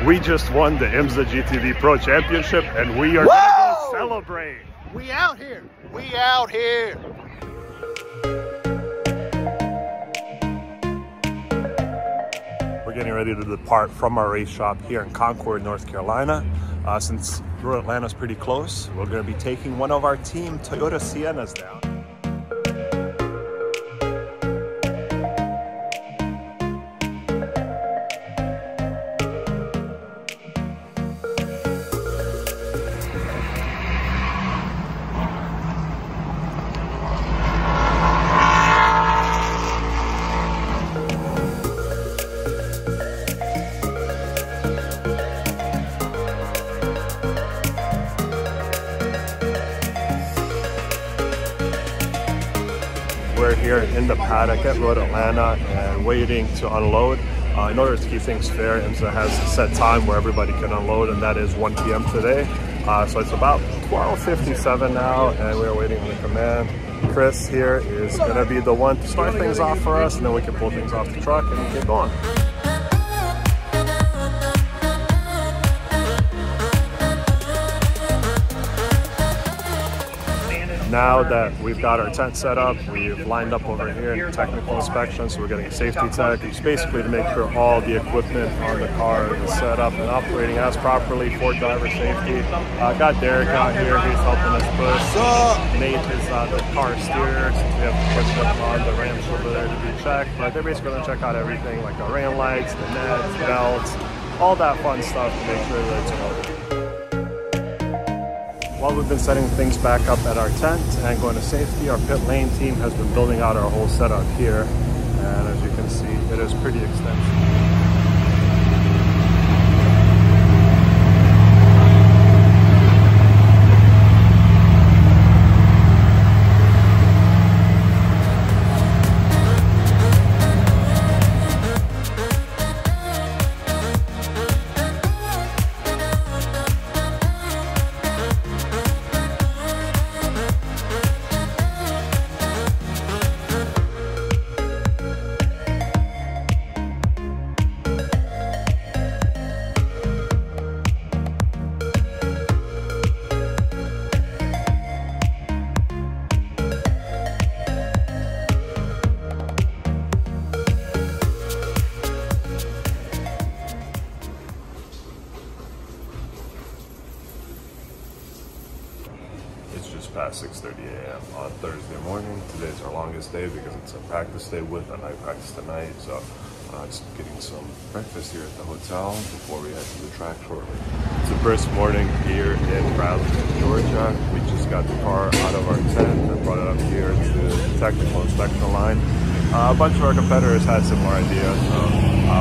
We just won the IMSA GTV Pro Championship, and we are gonna go celebrate. We out here. We out here. We're getting ready to depart from our race shop here in Concord, North Carolina. Since Atlanta's pretty close, we're going to be taking one of our team Toyota Siennas down. We're here in the paddock at Road Atlanta and waiting to unload. In order to keep things fair, IMSA has a set time where everybody can unload, and that is 1 p.m. today. So it's about 12:57 now, and we're waiting on the command. Chris here is going to be the one to start things off for us, and then we can pull things off the truck and get going. Now that we've got our tent set up, we've lined up over here in technical inspection, so we're getting a safety tech. It's basically to make sure all the equipment on the car is set up and operating as properly for driver safety. Got Derek out here, he's helping us push. Nate is the car steer, since we have to push them on the ramps over there to be checked. But they're basically going to check out everything, like the rain lights, the nets, belts, all that fun stuff to make sure that it's covered. While we've been setting things back up at our tent and going to safety, our pit lane team has been building out our whole setup here. And as you can see, it is pretty extensive. Past 6:30 a.m. on Thursday morning. Today's our longest day because it's a practice day with a night practice tonight. So just getting some breakfast here at the hotel before we head to the track shortly. It's a brisk morning here in Bradley, Georgia. We just got the car out of our tent and brought it up here to the technical inspection line. A bunch of our competitors had similar ideas, so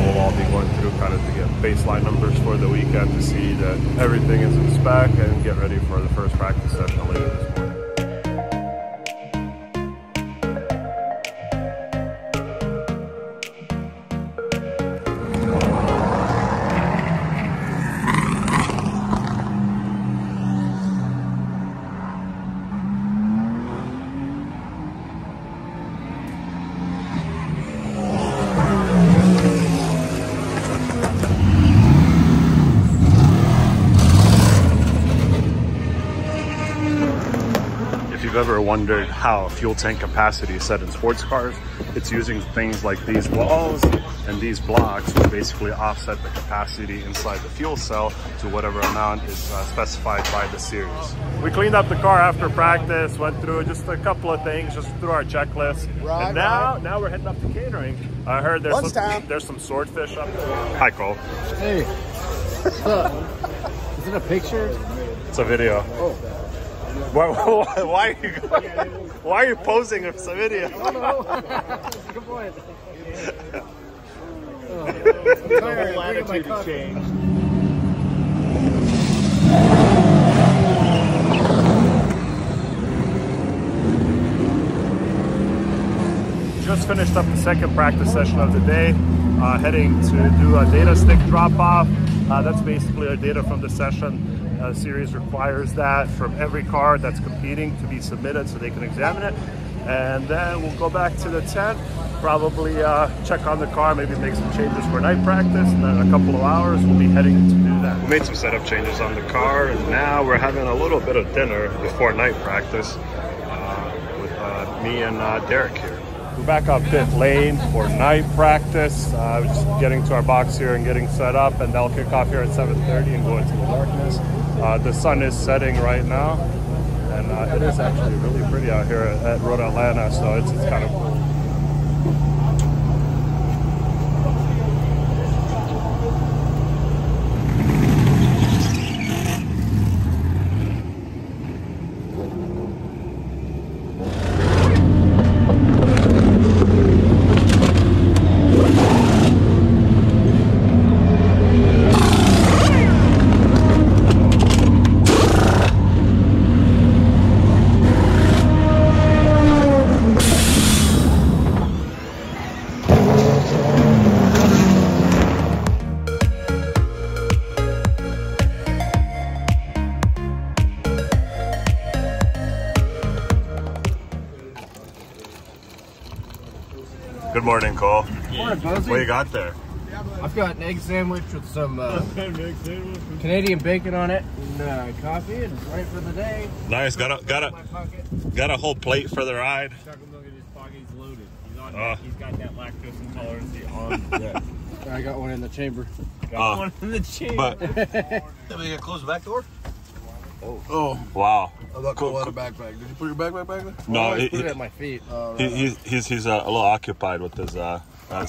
we'll all be going through kind of to get baseline numbers for the weekend to see that everything is in spec and get ready for the first practice session later this morning. Ever wondered how fuel tank capacity is set in sports cars? It's using things like these walls and these blocks to basically offset the capacity inside the fuel cell to whatever amount is specified by the series. We cleaned up the car after practice, went through just a couple of things, just through our checklist. And now we're heading up to catering. I heard there's some swordfish up there. Hi, Cole. Hey. What's up? Is it a picture? It's a video. Oh. Why are you posing with some video? I don't know. That's a good point. The whole attitude has changed. Just finished up the second practice session of the day, heading to do a data stick drop-off. That's basically our data from the session. Series requires that from every car that's competing to be submitted so they can examine it. and then we'll go back to the tent, probably check on the car, maybe make some changes for night practice, and then in a couple of hours we'll be heading to do that. We made some setup changes on the car, and now we're having a little bit of dinner before night practice with me and Derek here. We're back on pit lane for night practice. Just getting to our box here and getting set up, and they'll kick off here at 7:30 and go into the darkness. The sun is setting right now, and it is actually really pretty out here at Road Atlanta, so it's kind of cool. Good morning, Cole. Morning, Bozi. What you got there? I've got an egg sandwich with some Canadian bacon on it, and coffee, and it's right for the day. Nice. Got a whole plate for the ride. Chocolate milk in his pocket. He's loaded. He's got that lactose intolerance on. Yeah. I got one in the chamber. Got one in the chamber. Did we close the back door? Oh. Wow. I thought Cole had a backpack. Did you put your backpack back there? No, I put it at my feet. he's a little occupied with his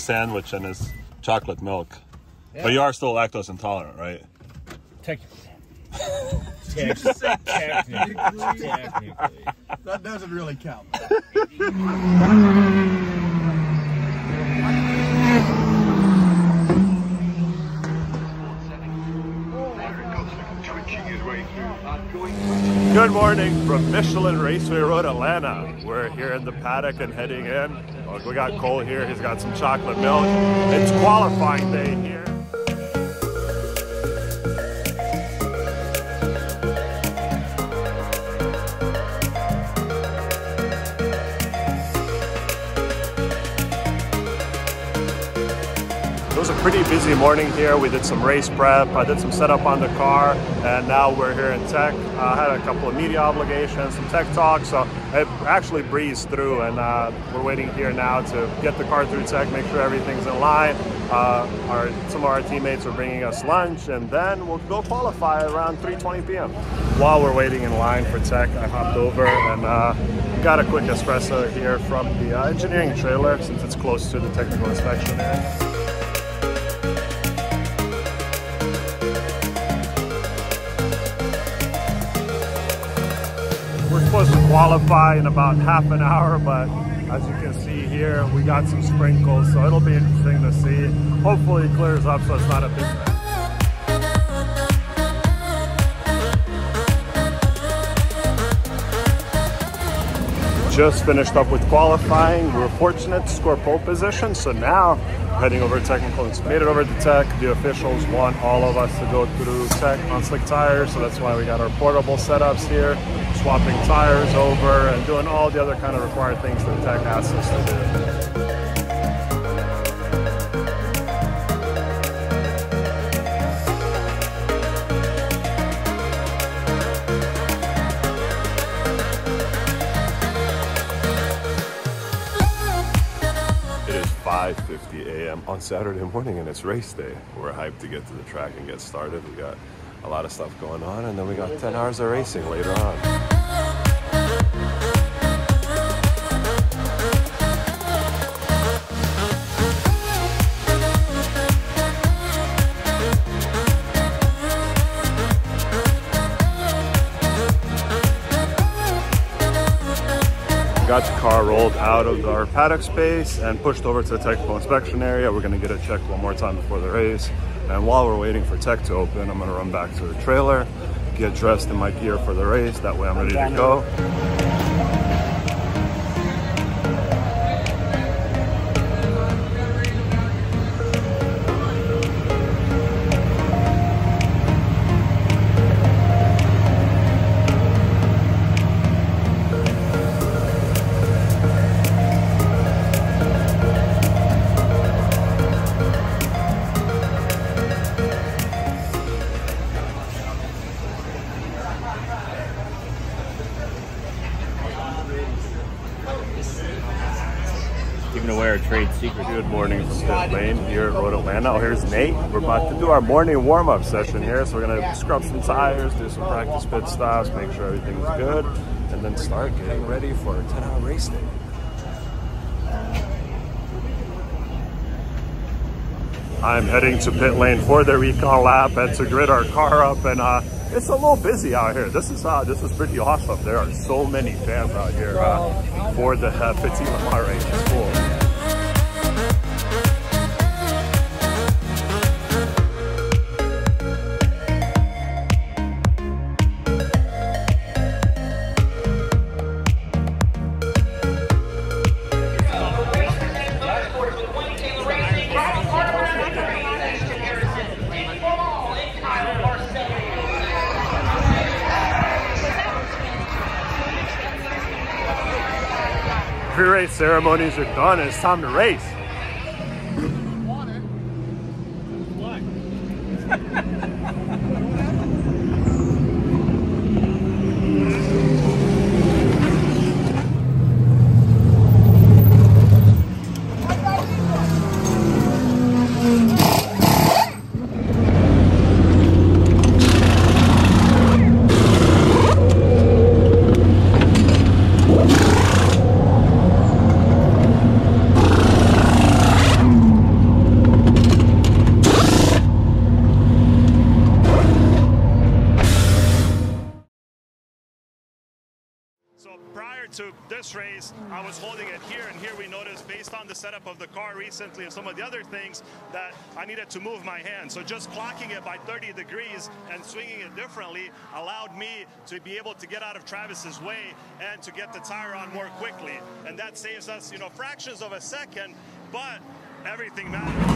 sandwich and his chocolate milk. Yeah. But you are still lactose intolerant, right? Technically. That doesn't really count. Good morning from Michelin Raceway Road, Atlanta. We're here in the paddock and heading in. We got Cole here. He's got some chocolate milk. It's qualifying day here. It was a pretty busy morning here. We did some race prep, I did some setup on the car, and now we're here in tech. I had a couple of media obligations, some tech talk, so it actually breezed through, and we're waiting here now to get the car through tech, make sure everything's in line. Some of our teammates are bringing us lunch, and then we'll go qualify around 3:20 p.m. While we're waiting in line for tech, I hopped over and got a quick espresso here from the engineering trailer, since it's close to the technical inspection area. We're supposed to qualify in about half an hour, but as you can see here, we got some sprinkles, so it'll be interesting to see. Hopefully it clears up so it's not a big mess. Just finished up with qualifying. We were fortunate to score pole position, so now heading over to technical. Made it over to tech. The officials want all of us to go through tech on slick tires, so that's why we got our portable setups here, swapping tires over and doing all the other kind of required things that tech asks us to do. It is 5:50 a.m. on Saturday morning, and it's race day. We're hyped to get to the track and get started. We got a lot of stuff going on, and then we got 10 hours of racing later on. Got the car rolled out of our paddock space and pushed over to the technical inspection area. We're gonna get it checked one more time before the race. And while we're waiting for tech to open, I'm gonna run back to the trailer, get dressed in my gear for the race. That way I'm ready to go. our trade secret. Good morning from Pit Lane here at Road Atlanta. Oh, here's Nate. We're about to do our morning warm-up session here. So we're gonna scrub some tires, do some practice pit stops, make sure everything's good, and then start getting ready for a 10-hour race day. I'm heading to pit lane for the recon lap and to grid our car up, and it's a little busy out here. This is pretty awesome. There are so many fans out here for the Petit Le Mans race. It's cool. Pre-race ceremonies are done. It's time to race. So prior to this race, I was holding it here, and here we noticed, based on the setup of the car recently and some of the other things, that I needed to move my hand. So just clocking it by 30 degrees and swinging it differently allowed me to be able to get out of Travis's way and to get the tire on more quickly. And that saves us, fractions of a second, but everything matters.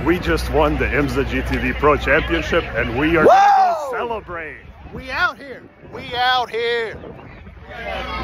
We just won the IMSA GTV Pro Championship, and we are gonna go celebrate. We out here. We out here.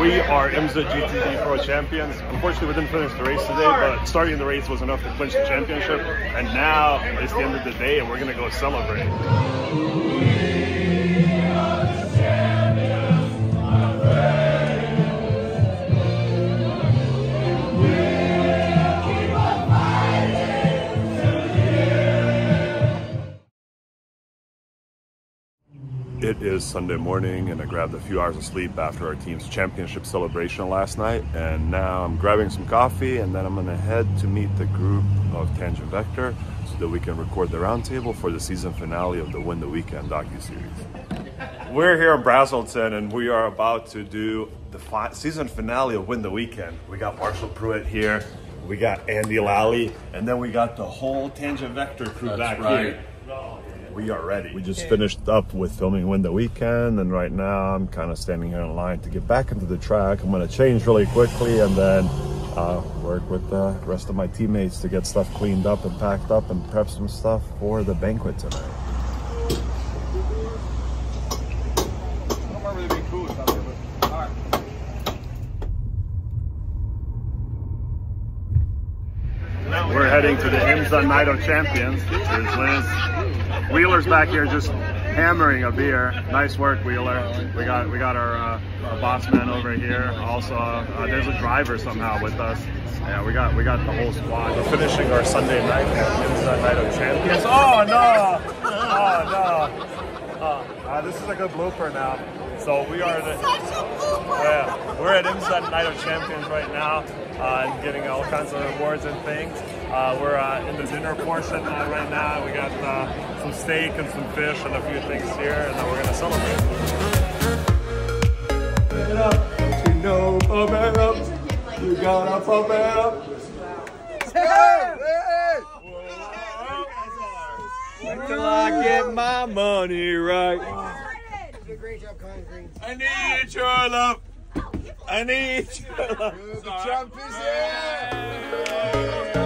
We are IMSA GTV Pro Champions. Unfortunately, we didn't finish the race today, but starting the race was enough to clinch the championship. And now it's the end of the day, and we're gonna go celebrate. It is Sunday morning, and I grabbed a few hours of sleep after our team's championship celebration last night, and now I'm grabbing some coffee, and then I'm gonna head to meet the group of Tangent Vector so that we can record the roundtable for the season finale of the Win the Weekend docuseries. We're here in Brazelton, and we are about to do the season finale of Win the Weekend. We got Marshall Pruitt here, we got Andy Lally, and then we got the whole Tangent Vector crew back here. We are ready. We just finished up with filming Win the Weekend, and right now I'm kind of standing here in line to get back into the track. I'm going to change really quickly and then work with the rest of my teammates to get stuff cleaned up and packed up and prep some stuff for the banquet tonight. We're heading to the IMSA Night of Champions. There's Liz. Wheeler's back here just hammering a beer. Nice work, Wheeler. We got our boss man over here. Also, there's a driver somehow with us. Yeah, we got the whole squad. We're finishing our Sunday night at IMSA Night of Champions. Oh no! Oh no! This is a good blooper now. So we are we're at IMSA Night of Champions right now, and getting all kinds of rewards and things. We're in the dinner portion right now. We got some steak and some fish and a few things here, and then we're gonna celebrate. it up, don't you know, pump it up. You gotta pump it up. Hey! Hey! Whoa! I get my money right. You did a great job, Colin Green. I need your love. I need your love. The champ is here.